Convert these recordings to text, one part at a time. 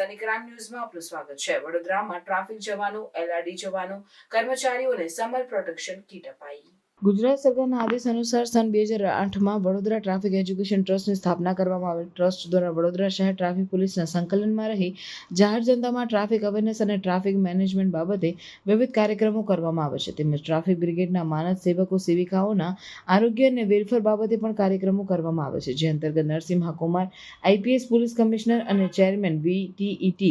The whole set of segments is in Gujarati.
સની ક્રાઇમ ન્યૂઝમાં આપનું સ્વાગત છે। વડોદરામાં ટ્રાફિક જવાનો, એલઆરડી જવાનો, કર્મચારીઓને સમર પ્રોટેક્શન કીટ અપાઈ। ગુજરાત સરકારના આદેશ અનુસાર સન 2008માં વડોદરા ટ્રાફિક એજ્યુકેશન ટ્રસ્ટની સ્થાપના કરવામાં આવેલ ટ્રસ્ટ દ્વારા વડોદરા શહેર ટ્રાફિક પોલીસના સંકલનમાં રહી જાહેર જનતામાં ટ્રાફિક અવેરનેસ અને ટ્રાફિક મેનેજમેન્ટ બાબતે વિવિધ કાર્યક્રમો કરવામાં આવે છે। તેમજ ટ્રાફિક બ્રિગેડના માનદ સેવકો સેવિકાઓના આરોગ્ય અને વેલફેર બાબતે પણ કાર્યક્રમો કરવામાં આવે છે, જે અંતર્ગત Narasimha Kumar IPS police commissioner અને ચેરમેન VTET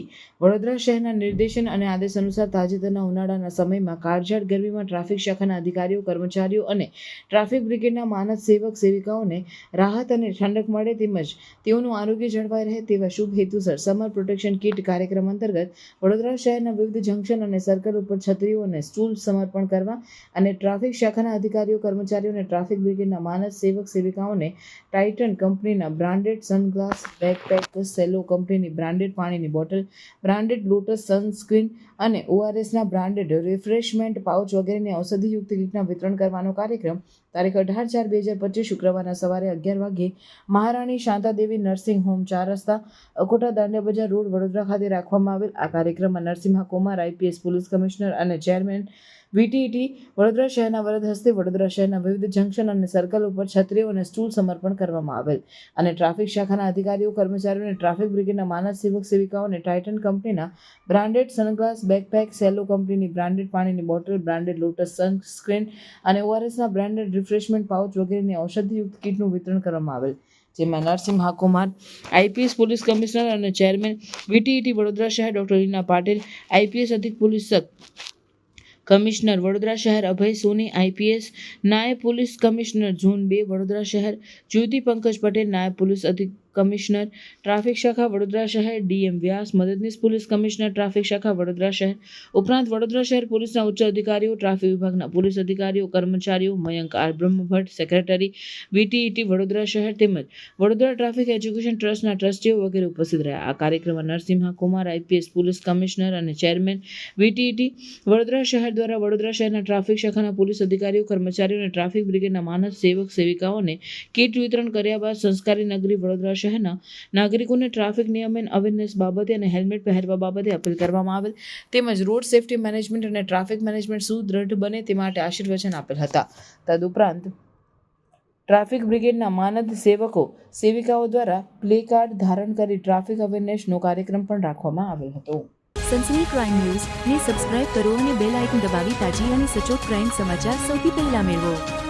વડોદરા શહેરના નિર્દેશન અને આદેશ અનુસાર તાજેતરના ઉનાળાના સમયમાં કાળઝાળ ગરમીમાં ટ્રાફિક શાખાના અધિકારીઓ, કર્મચારીઓ અને ટ્રાફિક બ્રિગેડના માનદ સેવક સેવિકાઓને રાહત અને ઠંડક મળે તેમજ તેઓનું આરોગ્ય જળવાઈ રહે તેવા શુભ હેતુસર સમર પ્રોટેક્શન કીટ કાર્યક્રમ અંતર્ગત વડોદરા શહેરના વિવિધ જંકશન અને સર્કલ ઉપર છત્રીઓ અને સ્ટૂલ સમર્પણ કરવા અને ટ્રાફિક શાખાના અધિકારીઓ, કર્મચારીઓ અને ટ્રાફિક બ્રિગેડના માનદ સેવક સેવિકાઓને ટાઇટન કંપનીના બ્રાન્ડેડ સનગ્લાસ, બેકપેક, સેલો કંપનીની બ્રાન્ડેડ પાણીની બોટલ, બ્રાન્ડેડ લોટસ સનસ્ક્રીન અને ORSના બ્રાન્ડેડ રિફ્રેશમેન્ટ પાઉચ વગેરેની ઔષધિયુક્ત કીટના વિતરણ કરવાનો કાર્યક્રમ તારીખ 18/4/2025 શુક્રવારના સવારે 11 વાગ્યે મહારાણી શાંતાદેવી નર્સિંગ હોમ 4 રસ્તા, અકોટા દાંડિયા બજાર રોડ, વડોદરા ખાતે રાખવામાં આવેલ। આ કાર્યક્રમમાં Narasimha Kumar IPS police commissioner અને ચેરમેન VTET વડોદરા શહેરના વરદ હસ્તે વડોદરા શહેરના વિવિધ જંકશન અને સર્કલ ઉપર છત્રીઓ અને સ્ટૂલ સમર્પણ કરવામાં આવેલ અને ટ્રાફિક શાખાના અધિકારીઓ, કર્મચારીઓ અને ટ્રાફિક બ્રિગેડના માનદ સેવક સેવિકાઓને ટાઇટન કંપનીના બ્રાન્ડેડ સનગ્લાસ, બેકપેક, સેલો કંપનીની બ્રાન્ડેડ પાણીની બોટલ, બ્રાન્ડેડ લોટસ સનસ્ક્રીન અને ORSના બ્રાન્ડેડ રિફ્રેશમેન્ટ પાઉચ વગેરેની ઔષધિયુક્ત કીટનું વિતરણ કરવામાં આવેલ, જેમાં Narasimha Kumar IPS police commissioner અને ચેરમેન VTET વડોદરા શહેર ડોક્ટર લીના પાટીલ આઈપીએસ અધિક પોલીસ કમિશનર વડોદરા શહેર અભય સોની આઈપીએસ, નાયબ પોલીસ કમિશનર ઝોન 2 વડોદરા શહેર જ્યોતિ પંકજ પટેલ, નાયબ પોલીસ અધિક કમિશનર ટ્રાફિક શાખા વડોદરા શહેર DM વ્યાસ, મદદનીશ પોલીસ કમિશનર ટ્રાફિક શાખા વડોદરા શહેર ઉપરાંત વડોદરા શહેર પોલીસના ઉચ્ચ અધિકારીઓ, ટ્રાફિક વિભાગના પોલીસ અધિકારીઓ, કર્મચારીઓ, Mayank R Brahmbhatt secretary VTET Vadodara શહેર તેમજ વડોદરા ટ્રાફિક એજ્યુકેશન ટ્રસ્ટના ટ્રસ્ટીઓ વગેરે ઉપસ્થિત રહ્યા। આ કાર્યક્રમમાં Narasimha Kumar IPS police commissioner અને ચેરમેન VTET વડોદરા શહેર દ્વારા વડોદરા શહેરના ટ્રાફિક શાખાના પોલીસ અધિકારીઓ, કર્મચારીઓ અને ટ્રાફિક બ્રિગેડના માનદ સેવક સેવિકાઓને કીટ વિતરણ કર્યા બાદ સંસ્કારી નગરી વડોદરા શહેરના નાગરિકોને ટ્રાફિક નિયમન અવેરનેસ બાબતે અને હેલ્મેટ પહેરવા બાબતે અપીલ કરવામાં આવેલ તેમજ રોડ સેફટી મેનેજમેન્ટ અને ટ્રાફિક મેનેજમેન્ટ સુદૃઢ બને તે માટે આશીર્વચન આપેલ હતા। તદુપરાંત ટ્રાફિક બ્રિગેડના માનદ સેવકો સેવિકાઓ દ્વારા પ્લે કાર્ડ ધારણ કરી ટ્રાફિક અવેરનેસનો કાર્યક્રમ પણ રાખવામાં આવેલ હતો। સનસની ક્રાઇમ ન્યૂઝ ને સબસ્ક્રાઇબ કરો અને બેલ આઇકન દબાવી તાજી અને સચોટ ક્રાઇમ સમાચાર સૌથી પહેલા મેળવો।